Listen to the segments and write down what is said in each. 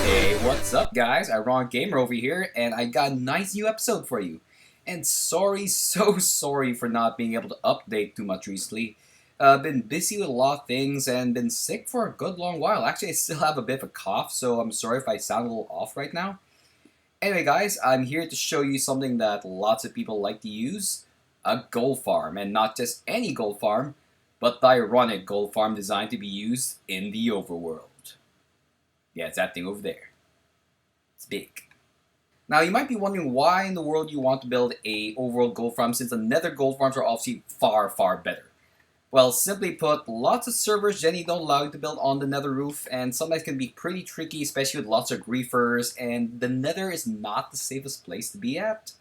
Hey, what's up guys? Iron Gamer over here, and I got a nice new episode for you. And sorry, so sorry for not being able to update too much recently. Been busy with a lot of things and been sick for a good long while. Actually, I still have a bit of a cough, so I'm sorry if I sound a little off right now. Anyway guys, I'm here to show you something that lots of people like to use. A gold farm, and not just any gold farm, but the ironic gold farm designed to be used in the overworld. Yeah, it's that thing over there. It's big. Now you might be wondering why in the world you want to build a overworld gold farm, since the nether gold farms are obviously far better. Well, simply put, lots of servers generally don't allow you to build on the nether roof, and sometimes can be pretty tricky, especially with lots of griefers, and the nether is not the safest place to be at.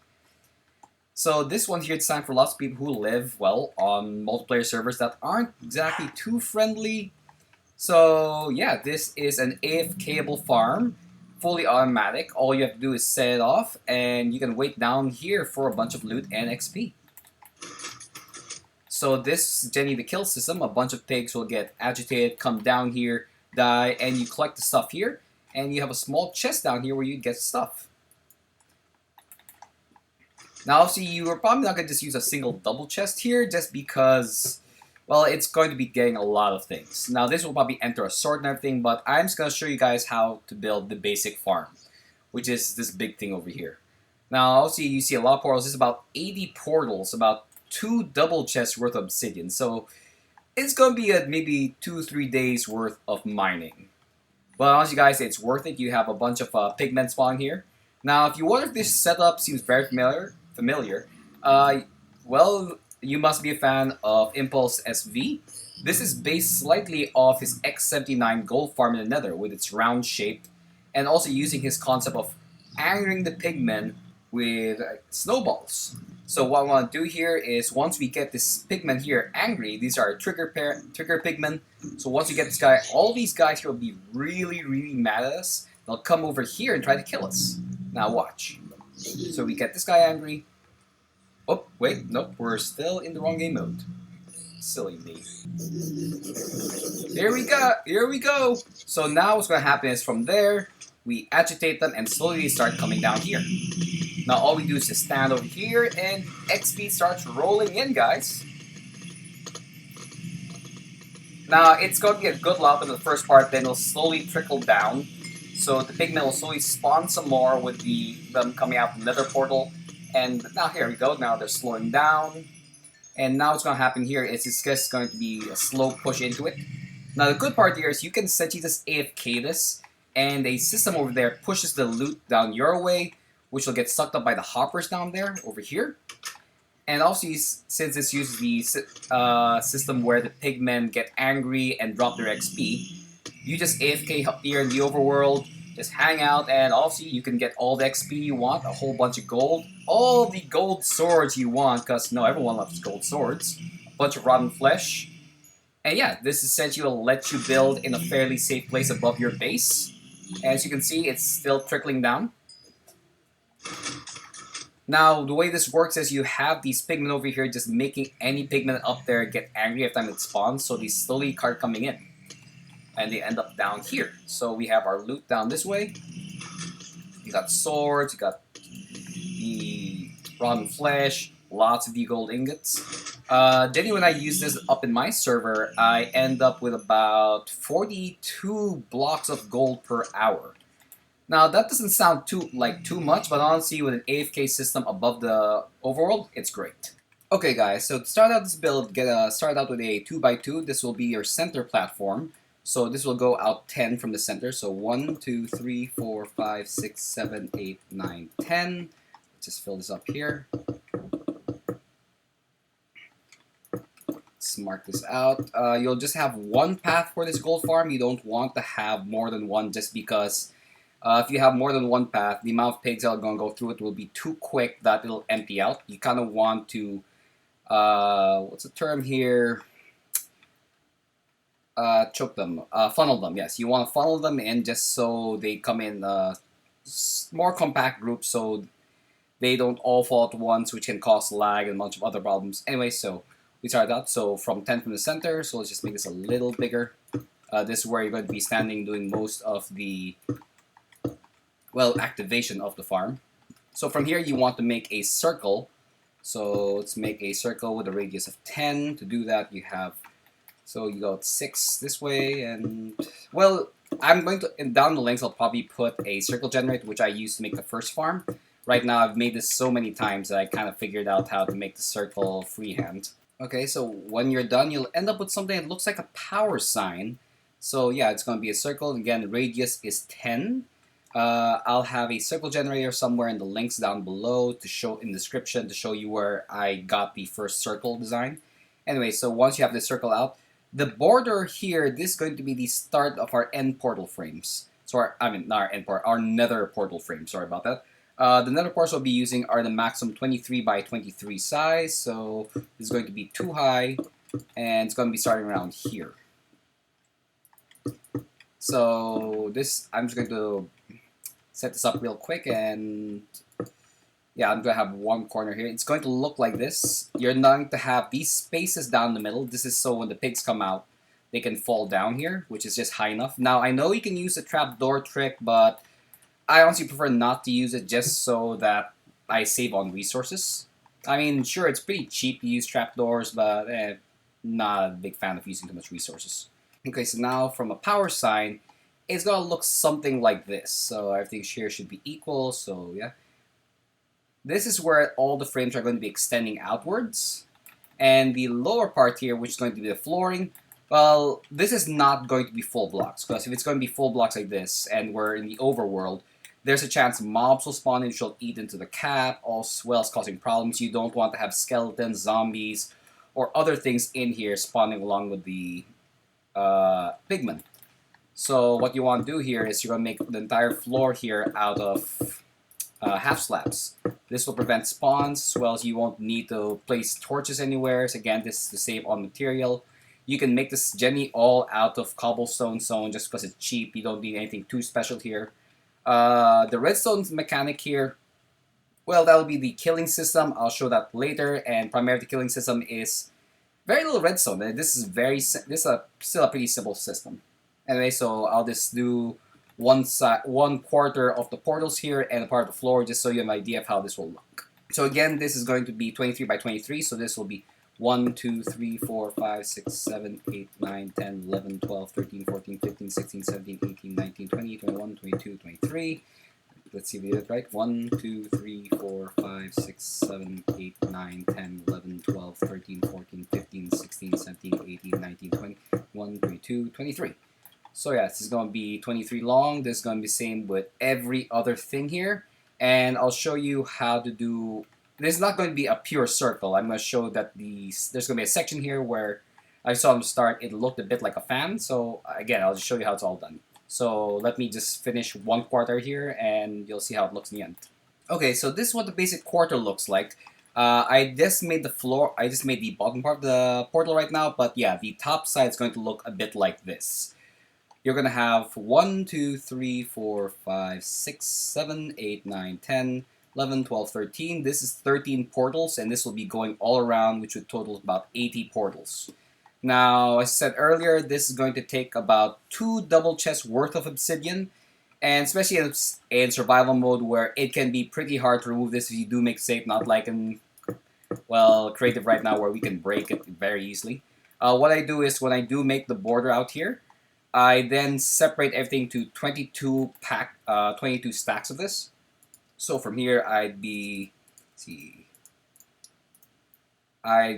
So this one here is designed for lots of people who live, well, on multiplayer servers that aren't exactly too friendly. So yeah, this is an AFK-able farm, fully automatic. All you have to do is set it off, and you can wait down here for a bunch of loot and XP. So this is generally the kill system. A bunch of pigs will get agitated, come down here, die, and you collect the stuff here, and you have a small chest down here where you get stuff. Now obviously you are probably not going to just use a single double chest here, just because, well, it's going to be getting a lot of things. Now this will probably enter a sword and everything, but I'm just going to show you guys how to build the basic farm, which is this big thing over here. Now obviously you see a lot of portals. This is about 80 portals, about 2 double chests worth of obsidian. So it's going to be maybe 2-3 days worth of mining. But honestly guys, it's worth it. You have a bunch of pigmen spawning here. Now if you wonder if this setup seems very familiar, well, you must be a fan of Impulse SV. This is based slightly off his X79 gold farm in the nether with its round shape, and also using his concept of angering the pigmen with snowballs. So what I want to do here is, once we get this pigman here angry, these are trigger pigmen. So once we get this guy, all these guys here will be really mad at us. They'll come over here and try to kill us. Now watch. So we get this guy angry. Oh, wait, nope, we're still in the wrong game mode. Silly me. Here we go. So now what's going to happen is, from there, we agitate them and slowly start coming down here. Now all we do is just stand over here and XP starts rolling in, guys. Now it's going to be a good lot in the first part, then it'll slowly trickle down. So the pigmen will slowly spawn some more with them coming out from the nether portal. And now here we go, now they're slowing down. And now what's going to happen here is it's just going to be a slow push into it. Now the good part here is you can essentially just AFK this, and a system over there pushes the loot down your way, which will get sucked up by the hoppers down there, over here. And also, since this uses the system where the pigmen get angry and drop their XP, you just AFK up here in the overworld, just hang out, and also you can get all the XP you want, a whole bunch of gold, all the gold swords you want, because no, everyone loves gold swords, a bunch of rotten flesh. And yeah, this essentially will let you build in a fairly safe place above your base. As you can see, it's still trickling down. Now, the way this works is you have these pigmen over here just making any pigmen up there get angry every time it spawns, so they slowly start coming in. And they end up down here. So we have our loot down this way. You got swords, you got the rotten flesh, lots of the gold ingots. Then when I use this up in my server, I end up with about 42 blocks of gold per hour. Now that doesn't sound too much, but honestly, with an AFK system above the overworld, it's great. Okay guys, so to start out this build, start out with a 2x2. This will be your center platform. So this will go out 10 from the center. So 1, 2, 3, 4, 5, 6, 7, 8, 9, 10. Let's just fill this up here. Let's mark this out. You'll just have one path for this gold farm. You don't want to have more than one, just because if you have more than one path, the amount of pigs that are going to go through it will be too quick that it'll empty out. You kind of want to, what's the term here? Choke them, funnel them. Yes, you want to funnel them in just so they come in more compact groups, so they don't all fall at once, which can cause lag and a bunch of other problems. Anyway, so we started out. So from 10 from the center. So let's just make this a little bigger. This is where you're going to be standing, doing most of the well, activation of the farm. So from here, you want to make a circle. So let's make a circle with a radius of 10. To do that, you have, so you go 6 this way, and, well, I'm going to, down the links, I'll probably put a circle generator, which I used to make the first farm. Right now, I've made this so many times that I kind of figured out how to make the circle freehand. Okay, so when you're done, you'll end up with something that looks like a power sign. So yeah, it's going to be a circle. Again, the radius is 10. I'll have a circle generator somewhere in the links down below to show in the description to show you where I got the first circle design. Anyway, so once you have this circle out, the border here, this is going to be the start of our end portal frames. So not our end portal, our nether portal frame. Sorry about that. The nether ports we'll be using are the maximum 23 by 23 size. So this is going to be too high, and it's going to be starting around here. So this, I'm just going to set this up real quick, and yeah, I'm going to have one corner here. It's going to look like this. You're going to have these spaces down the middle. This is so when the pigs come out, they can fall down here, which is just high enough. Now, I know you can use a trapdoor trick, but I honestly prefer not to use it just so that I save on resources. I mean, sure, it's pretty cheap to use trapdoors, but not a big fan of using too much resources. Okay, so now from a power sign, it's going to look something like this. So everything here should be equal, so yeah. This is where all the frames are going to be extending outwards. And the lower part here, which is going to be the flooring, well, this is not going to be full blocks. Because if it's going to be full blocks like this, and we're in the overworld, there's a chance mobs will spawn in, which will eat into the cap, as well as causing problems. You don't want to have skeletons, zombies, or other things in here spawning along with the pigmen. So what you want to do here is you're going to make the entire floor here out of half slabs. This will prevent spawns, as well as you won't need to place torches anywhere. So again, this is to save on material. You can make this Jenny all out of cobblestone stone just because it's cheap. You don't need anything too special here. The redstone mechanic here, well, that'll be the killing system. I'll show that later. And primarily the killing system is very little redstone. This is still a pretty simple system. Anyway, so I'll just do one quarter of the portals here and a part of the floor just so you have an idea of how this will look. So again, this is going to be 23 by 23, so this will be 1, 2, 3, 4, 5, 6, 7, 8, 9, 10, 11, 12, 13, 14, 15, 16, 17, 18, 19, 20, 21, 22, 23. Let's see if we did it right. 1, 2, 3, 4, 5, 6, 7, 8, 9, 10, 11, 12, 13, 14, 15, 16, 17, 18, 19, 20, 21, 22, 23. So yeah, this is going to be 23 long. This is going to be the same with every other thing here. And I'll show you how to do... This is not going to be a pure circle. I'm going to show that there's going to be a section here where I saw them start. It looked a bit like a fan. So again, I'll just show you how it's all done. So let me just finish one quarter here and you'll see how it looks in the end. Okay, so this is what the basic quarter looks like. I just made the floor, I just made the bottom part of the portal right now. But yeah, the top side is going to look a bit like this. You're going to have 1, 2, 3, 4, 5, 6, 7, 8, 9, 10, 11, 12, 13. This is 13 portals, and this will be going all around, which would total about 80 portals. Now, as I said earlier, this is going to take about 2 double chests worth of obsidian, and especially in survival mode where it can be pretty hard to remove this if you do make safe, not like in, well, creative right now where we can break it very easily. What I do is when I do make the border out here, I then separate everything to 22 stacks of this. So from here, I'd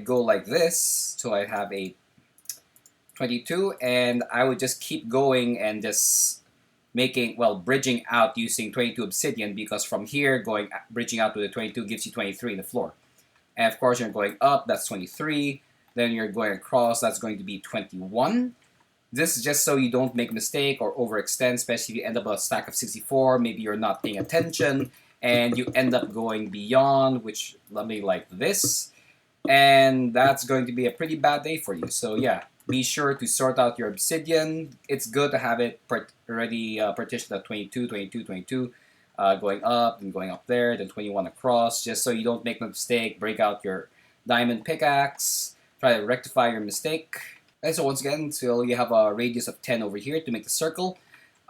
go like this, so I have a 22, and I would just keep going and just bridging out using 22 obsidian, because from here, bridging out to the 22 gives you 23 in the floor. And of course, you're going up, that's 23. Then you're going across, that's going to be 21. This is just so you don't make a mistake or overextend, especially if you end up with a stack of 64, maybe you're not paying attention, and you end up going beyond, which let me like this, and that's going to be a pretty bad day for you. So yeah, be sure to sort out your obsidian. It's good to have it already partitioned at 22, 22, 22, going up and going up there, then 21 across, just so you don't make a mistake. Break out your diamond pickaxe, try to rectify your mistake. And so once again, so you have a radius of 10 over here to make the circle.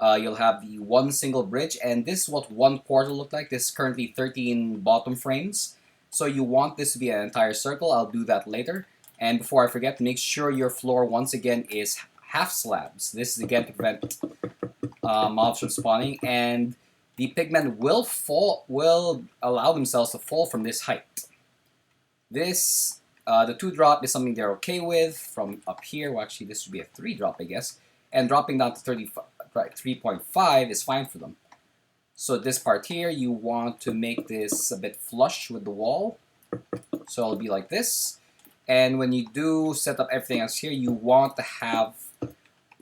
You'll have the one single bridge, and this is what one portal looked like. This is currently 13 bottom frames. So you want this to be an entire circle. I'll do that later. And before I forget, make sure your floor once again is half slabs. This is again to prevent mobs from spawning, and the pigmen will allow themselves to fall from this height. This the 2 drop is something they're okay with from up here. Well, actually, this would be a 3 drop, I guess. And dropping down to 3.5 is fine for them. So this part here, you want to make this a bit flush with the wall. So it'll be like this. And when you do set up everything else here, you want to have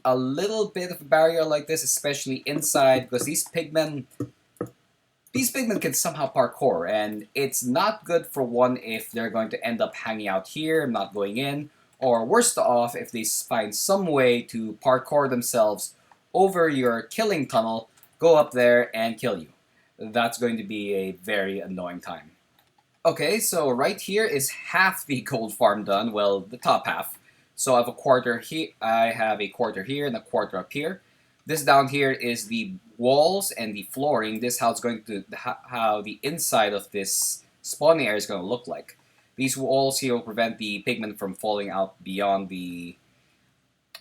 a little bit of a barrier like this, especially inside, because these pigmen can somehow parkour, and it's not good for one if they're going to end up hanging out here, not going in, or worst off, if they find some way to parkour themselves over your killing tunnel, go up there and kill you. That's going to be a very annoying time. Okay, so right here is half the gold farm done, well, the top half. So I have a quarter here, and a quarter up here. This down here is the walls and the flooring. This is how it's going to how the inside of this spawning area is going to look like. These walls here will prevent the pigmen from falling out beyond the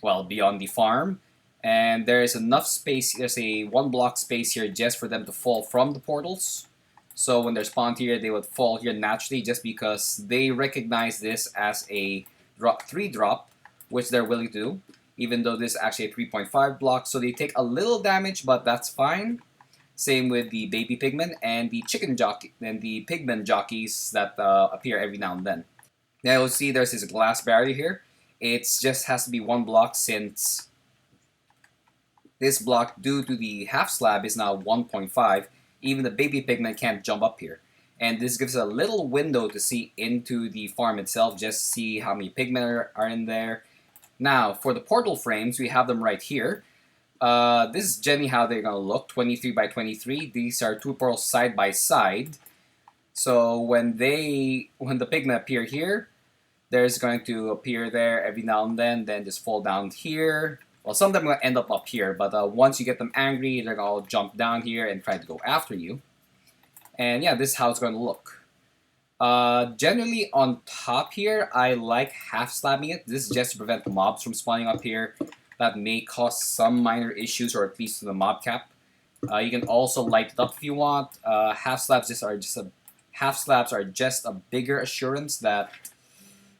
farm. And there is enough space. There's a 1 block space here just for them to fall from the portals. So when they're spawned here, they would fall here naturally just because they recognize this as a 3 drop, which they're willing to do, even though this is actually a 3.5 block. So they take a little damage, but that's fine. Same with the baby pigmen and the pigmen jockeys that appear every now and then. Now you'll see there's this glass barrier here. It just has to be 1 block, since this block, due to the half slab, is now 1.5. Even the baby pigmen can't jump up here. And this gives a little window to see into the farm itself, just see how many pigmen are in there. Now, for the portal frames, we have them right here. This is generally how they're going to look, 23 by 23. These are 2 portals side by side. So when the pigmen appear here, there's going to appear there every now and then just fall down here. Well, some of them will end up here, but once you get them angry, they're going to jump down here and try to go after you. And yeah, this is how it's going to look. Generally on top here, I like half slabbing it. This is just to prevent the mobs from spawning up here. That may cause some minor issues, or at least to the mob cap. You can also light it up if you want. Half slabs are just a bigger assurance that,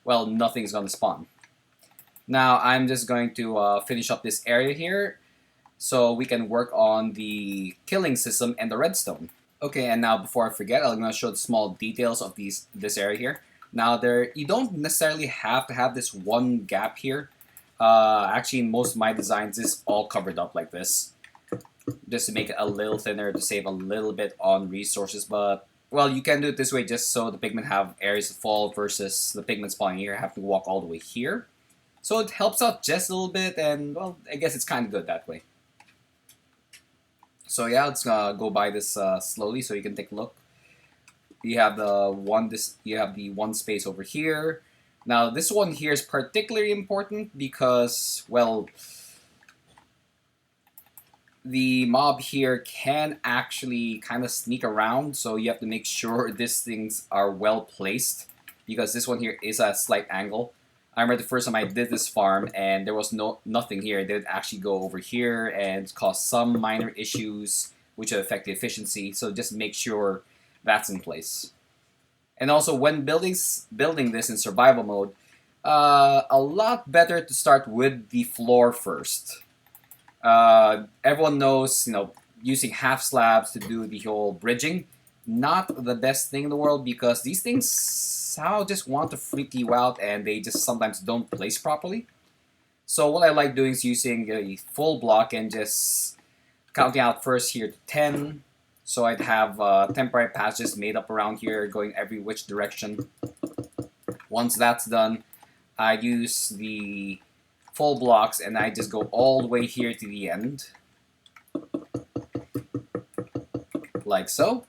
well, nothing's going to spawn. Now I'm just going to finish up this area here so we can work on the killing system and the redstone. Okay, and now before I forget, I'm going to show the small details of this area here. Now you don't necessarily have to have this one gap here. Actually, in most of my designs, is all covered up like this, just to make it a little thinner, to save a little bit on resources. But well, you can do it this way just so the pigmen have areas to fall versus the pigmen spawning here have to walk all the way here. So it helps out just a little bit, and well, I guess it's kind of good that way. So yeah, let's go by this slowly so you can take a look. You have the one space over here. Now this one here is particularly important because, well, the mob here can actually kind of sneak around, so you have to make sure these things are well placed, because this one here is at a slight angle. I remember the first time I did this farm and there was nothing here. They would actually go over here and cause some minor issues which would affect the efficiency, so just make sure that's in place. And also, when building this in survival mode, a lot better to start with the floor first. Everyone knows, using half slabs to do the whole bridging, not the best thing in the world, because these things somehow just want to freak you out and they just sometimes don't place properly. So what I like doing is using a full block and just counting out first here to 10. So I'd have temporary patches made up around here going every which direction. Once that's done, I use the full blocks and I just go all the way here to the end. Like so.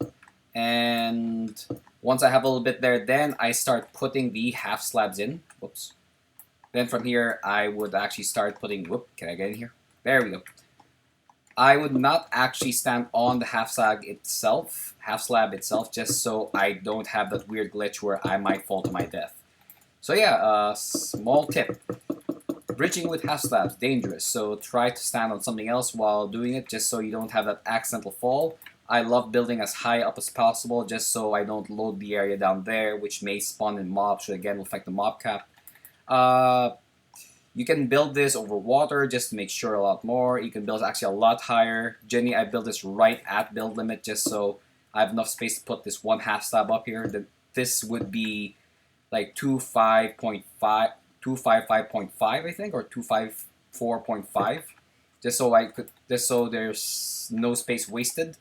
And once I have a little bit there, then I start putting the half slabs in. Whoops. Then from here, I would actually start putting... Whoop, can I get in here? There we go. I would not actually stand on the half slab itself, just so I don't have that weird glitch where I might fall to my death. So yeah, small tip. Bridging with half slabs, dangerous, so try to stand on something else while doing it just so you don't have that accidental fall. I love building as high up as possible just so I don't load the area down there, which may spawn in mobs, so again will affect the mob cap. Uh, you can build this over water just to make sure a lot more. You can build actually a lot higher. Jenny, I built this right at build limit just so I have enough space to put this one half slab up here. This would be like 255.5 I think, or 254.5, just so there's no space wasted,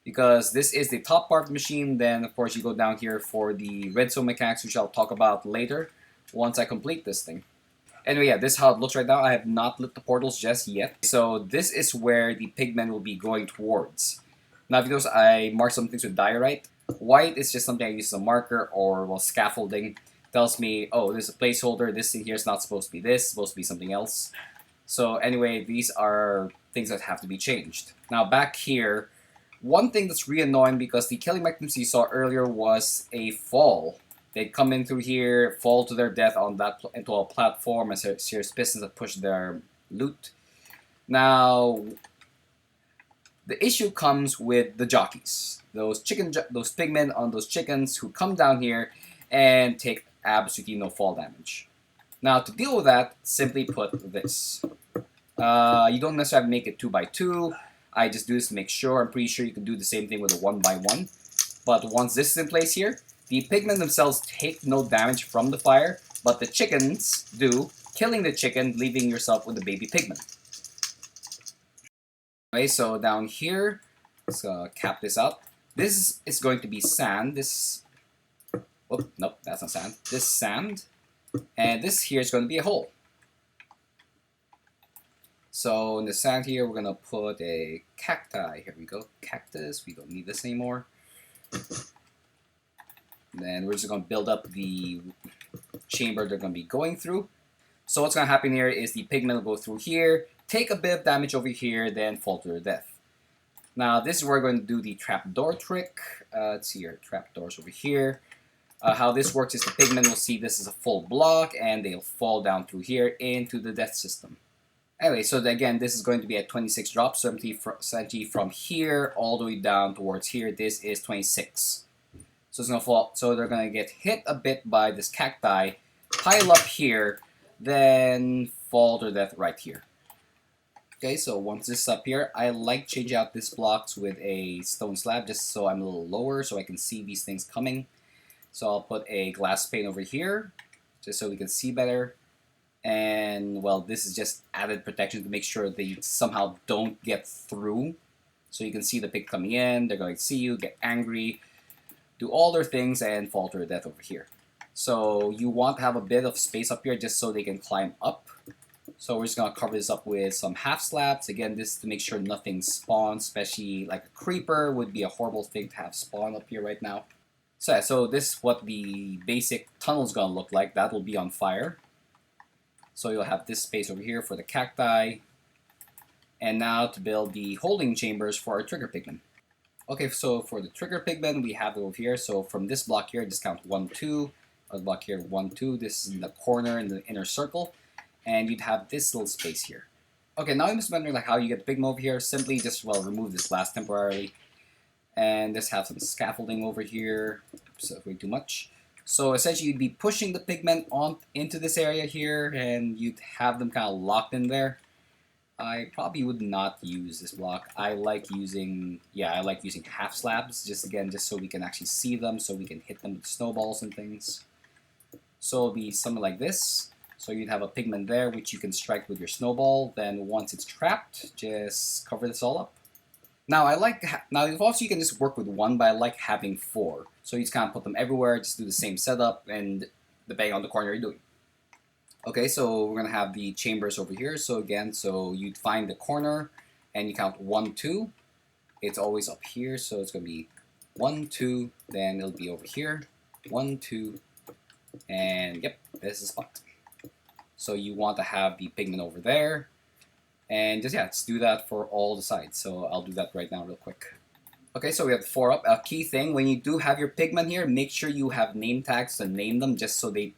because this is the top part of the machine. Then of course you go down here for the redstone mechanics, which I'll talk about later once I complete this thing. Anyway, yeah, this is how it looks right now. I have not lit the portals just yet. So this is where the pigmen will be going towards. Now if you notice, I marked some things with diorite. White is just something I use as a marker, or well, scaffolding. Tells me, oh, there's a placeholder. This thing here is not supposed to be this, it's supposed to be something else. So anyway, these are things that have to be changed. Now back here, one thing that's really annoying, because the killing mechanism you saw earlier was a fall. They come in through here, fall to their death on that into a platform, and serious pistons that push their loot. Now, the issue comes with the jockeys, those pigmen on those chickens who come down here and take absolutely no fall damage. Now, to deal with that, simply put this. You don't necessarily have to make it 2x2. I just do this to make sure. I'm pretty sure you can do the same thing with a 1x1. But once this is in place here, the pigmen themselves take no damage from the fire, but the chickens do, killing the chicken, leaving yourself with a baby pigman. Okay, so down here, let's cap this out. This is going to be sand. Oh, nope, that's not sand. This sand, and this here is going to be a hole. So in the sand here, we're going to put a cacti. Here we go, cactus. We don't need this anymore. Then we're just going to build up the chamber they're going to be going through. So what's going to happen here is the pigmen will go through here, take a bit of damage over here, then fall to their death. Now this is where we're going to do the trapdoor trick. Let's see here, trapdoors over here. How this works is the pigmen will see this as a full block, and they'll fall down through here into the death system. Anyway, so again, this is going to be at 26 drops, so essentially from here all the way down towards here, this is 26. So it's going to fall. So they're going to get hit a bit by this cacti, pile up here, then fall to death right here. Okay, so once this is up here, I like changing out these blocks with a stone slab just so I'm a little lower so I can see these things coming. So I'll put a glass pane over here just so we can see better. And well, this is just added protection to make sure they somehow don't get through. So you can see the pig coming in, they're going to see you, get angry, do all their things, and fall to their death over here. So you want to have a bit of space up here just so they can climb up. So we're just going to cover this up with some half slabs. Again, this is to make sure nothing spawns, especially like a creeper would be a horrible thing to have spawn up here right now. So yeah, so this is what the basic tunnel is going to look like. That will be on fire. So you'll have this space over here for the cacti. And now to build the holding chambers for our trigger pigmen. Okay, so for the trigger pigmen, we have it over here. So from this block here, just count 1, 2. Or the block here, 1, 2. This is in the corner in the inner circle. And you'd have this little space here. Okay, now I'm just wondering like how you get the pigmen over here. Simply just, well, remove this glass temporarily. And just have some scaffolding over here. So way too much. So essentially you'd be pushing the pigmen on into this area here, and you'd have them kind of locked in there. I probably would not use this block. I like using half slabs, just so we can actually see them, so we can hit them with snowballs and things. So it'll be something like this. So you'd have a pigman there, which you can strike with your snowball. Then once it's trapped, just cover this all up. Now also you can just work with 1, but I like having 4. So you just kind of put them everywhere, just do the same setup, and depending on the corner you're doing. Okay, so we're gonna have the chambers over here. So again, so you'd find the corner, and you count 1, 2. It's always up here, so it's gonna be 1, 2. Then it'll be over here, 1, 2, and yep, this is the spot. So you want to have the pigmen over there. And just, yeah, let's do that for all the sides. So I'll do that right now real quick. Okay, so we have 4 up. A key thing, when you do have your pigmen here, make sure you have name tags to name them just so they,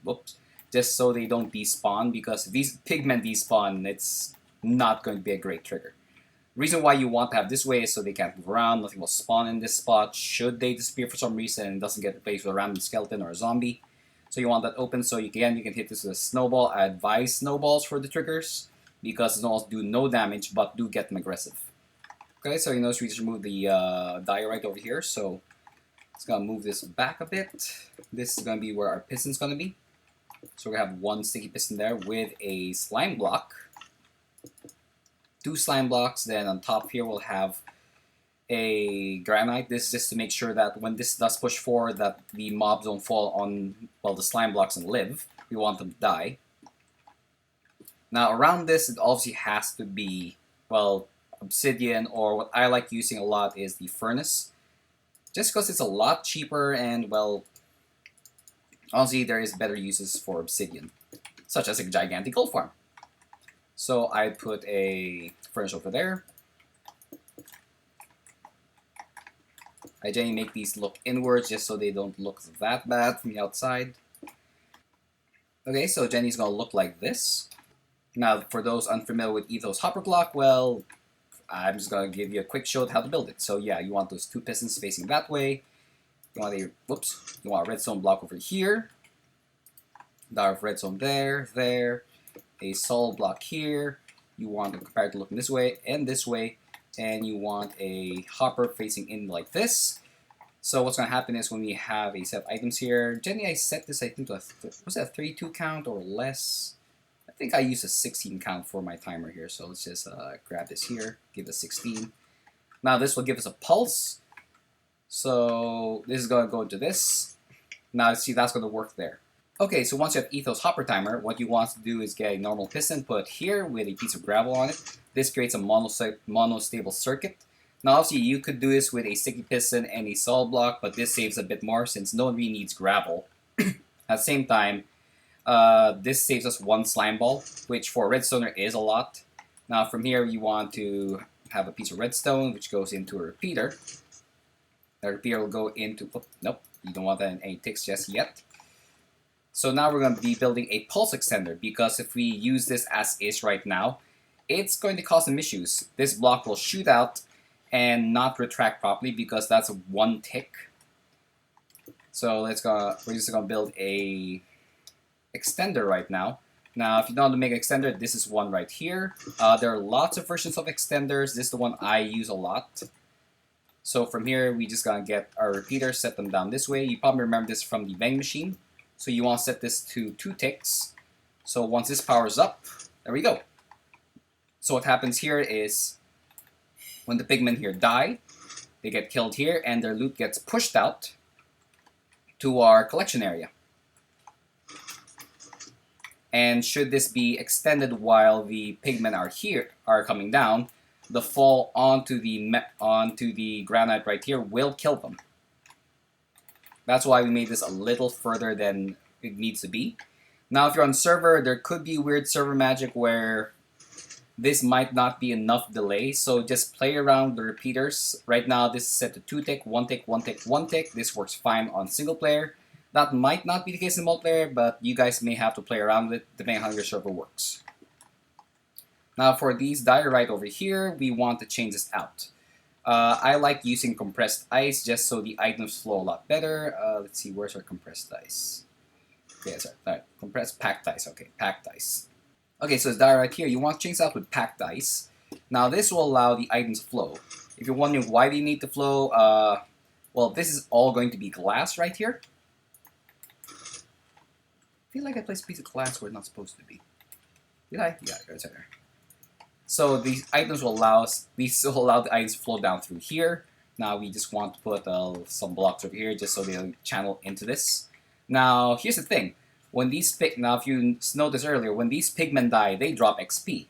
just so they don't despawn, because if these pigmen despawn, it's not going to be a great trigger. Reason why you want to have this way is so they can't move around, nothing will spawn in this spot. Should they disappear for some reason and doesn't get replaced with a random skeleton or a zombie. So you want that open so you can hit this with a snowball. I advise snowballs for the triggers, because snowballs do no damage but do get them aggressive. Okay, so you notice we just removed the diorite over here, so it's gonna move this back a bit. This is gonna be where our piston's gonna be. So we have 1 sticky piston there with a slime block. 2 slime blocks, then on top here we'll have a granite. This is just to make sure that when this does push forward, that the mobs don't fall on, well, the slime blocks and live. We want them to die. Now around this, it obviously has to be, well, obsidian, or what I like using a lot is the furnace. Just because it's a lot cheaper and, well, honestly, there is better uses for obsidian, such as a gigantic gold farm. So I put a furnace over there. I generally make these look inwards just so they don't look that bad from the outside. Okay, so Jenny's gonna look like this. Now, for those unfamiliar with Ethos Hopper Block, well, I'm just gonna give you a quick show of how to build it. So yeah, you want those 2 pistons facing that way. You want a, you want a redstone block over here. Dark redstone there, a solid block here. You want the comparator looking this way, and you want a hopper facing in like this. So what's going to happen is when we have a set of items here, generally I set this, I think, to was that a 32 count or less? I think I used a 16 count for my timer here, so let's just grab this here, give it a 16. Now this will give us a pulse, so this is going to go into this. Now see, that's going to work there. Okay, so once you have Ethos Hopper Timer, what you want to do is get a normal piston put here with a piece of gravel on it. This creates a monostable circuit. Now obviously you could do this with a sticky piston and a solid block, but this saves a bit more since no one really needs gravel. At the same time, this saves us 1 slime ball, which for a redstoner is a lot. Now from here you want to have a piece of redstone which goes into a repeater. The repeater will go into, nope, you don't want that in any ticks just yet. So now we're going to be building a pulse extender, because if we use this as is right now, it's going to cause some issues. This block will shoot out and not retract properly because that's 1 tick. So we're just going to build a extender right now. Now, if you don't want to make an extender, this is one right here. There are lots of versions of extenders. This is the one I use a lot. So from here, we just going to get our repeater, set them down this way. You probably remember this from the vending machine. So you want to set this to 2 ticks. So once this powers up, there we go. So what happens here is when the pigmen here die, they get killed here and their loot gets pushed out to our collection area. And should this be extended while the pigmen are coming down, the fall onto the granite right here will kill them. That's why we made this a little further than it needs to be. Now, if you're on server, there could be weird server magic where this might not be enough delay, so just play around with the repeaters. Right now, this is set to 2 tick, 1 tick, 1 tick, 1 tick. This works fine on single player. That might not be the case in multiplayer, but you guys may have to play around with it depending on how your server works. Now, for these diorite over here, we want to change this out. I like using compressed ice just so the items flow a lot better. Let's see, where's our compressed ice? Okay, sorry, all right, compressed packed ice. Okay, packed ice. Okay, so it's diorite here. You want to change this out with packed ice. Now this will allow the items to flow. If you're wondering why they need to flow, well, this is all going to be glass right here. I feel like I placed a piece of glass where it's not supposed to be. Did I? Yeah, it's right there. So these items will allow the items to flow down through here. Now we just want to put some blocks over here just so they'll channel into this. Now here's the thing: when these now if you noticed earlier, when these pigmen die, they drop XP.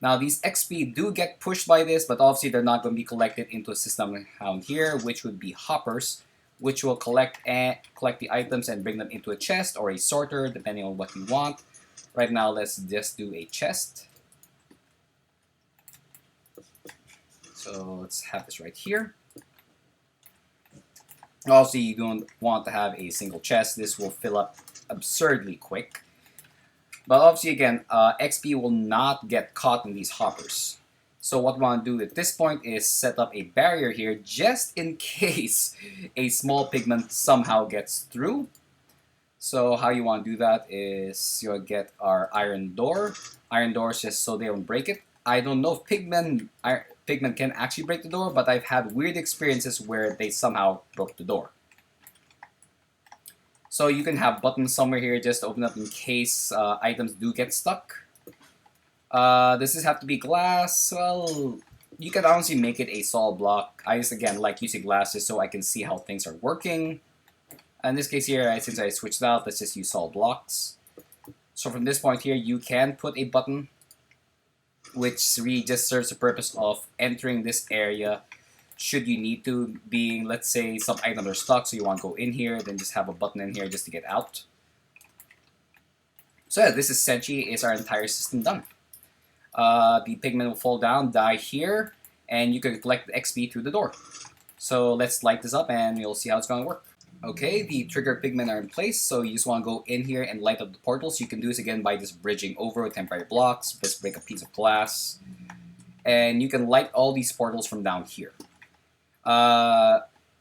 Now these XP do get pushed by this, but obviously they're not going to be collected into a system down here, which would be hoppers, which will collect the items and bring them into a chest or a sorter, depending on what you want. Right now, let's just do a chest. So let's have this right here. Also, you don't want to have a single chest. This will fill up absurdly quick. But obviously, again, XP will not get caught in these hoppers. So what we want to do at this point is set up a barrier here just in case a small pigment somehow gets through. So how you want to do that is you'll get our iron door. Iron doors just so they don't break it. I don't know if pigment can actually break the door, but I've had weird experiences where they somehow broke the door. So you can have buttons somewhere here just to open up in case items do get stuck. Does this have to be glass? Well, you can honestly make it a solid block. I just, again, like using glass just so I can see how things are working. In this case here, since I switched out, let's just use solid blocks. So from this point here, you can put a button, which really just serves the purpose of entering this area should you need to, being, let's say, some items are stuck, so you want to go in here, then just have a button in here just to get out. So yeah, this essentially is our entire system done. The pigment will fall down, die here, and you can collect the XP through the door. So let's light this up and you'll see how it's going to work. Okay, the trigger pigment are in place, so you just want to go in here and light up the portals. You can do this again by just bridging over with temporary blocks, just break a piece of glass, and you can light all these portals from down here.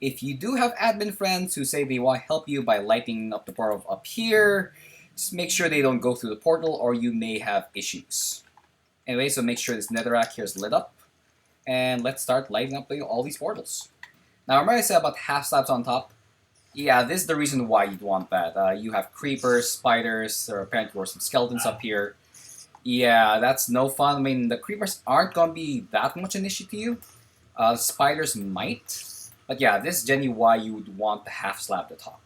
If you do have admin friends who say they want to help you by lighting up the portal up here, just make sure they don't go through the portal or you may have issues. Anyway, so make sure this netherrack here is lit up, and let's start lighting up all these portals. Now remember I said about half slabs on top? Yeah, this is the reason why you'd want that. You have creepers, spiders, or apparently were some skeletons up here. Yeah, that's no fun. I mean, the creepers aren't going to be that much an issue to you. Spiders might. But yeah, this is generally why you would want the half slab at the top.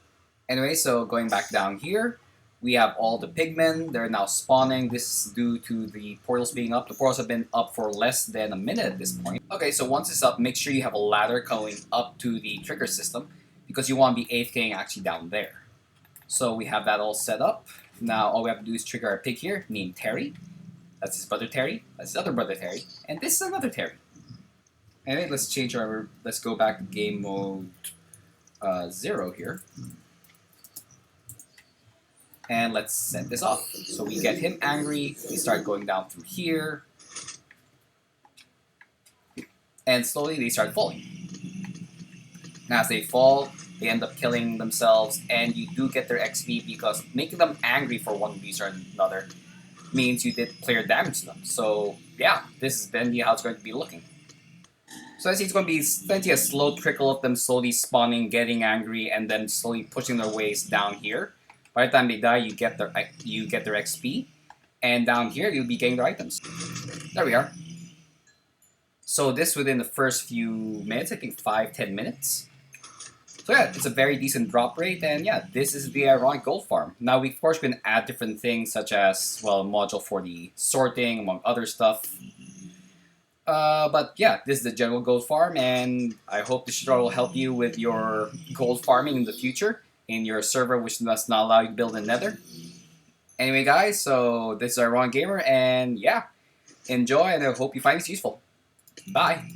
Anyway, so going back down here, we have all the pigmen. They're now spawning. This is due to the portals being up. The portals have been up for less than a minute at this point. Okay, so once it's up, make sure you have a ladder going up to the trigger system, because you want to be AFKing actually down there. So we have that all set up. Now all we have to do is trigger our pig here, named Terry. That's his brother Terry. That's his other brother Terry. And this is another Terry. Anyway, let's go back to game mode 0 here. And let's set this off. So we get him angry, we start going down through here. And slowly they start falling. Now as they fall, they end up killing themselves, and you do get their XP because making them angry for one reason or another means you did player damage to them. So yeah, this is then how it's going to be looking. So I see it's going to be plenty a slow trickle of them slowly spawning, getting angry, and then slowly pushing their ways down here. By the time they die, you get their XP, and down here you'll be getting their items. There we are. So this within the first few minutes, I think 5-10 minutes. So yeah, it's a very decent drop rate, and yeah, this is the ironic gold farm. Now we of course can add different things such as, well, a module for the sorting, among other stuff. But yeah, this is the general gold farm, and I hope this tutorial will help you with your gold farming in the future in your server, which does not allow you to build a nether. Anyway guys, so this is Iron Gamer, and yeah, enjoy, and I hope you find this useful. Bye!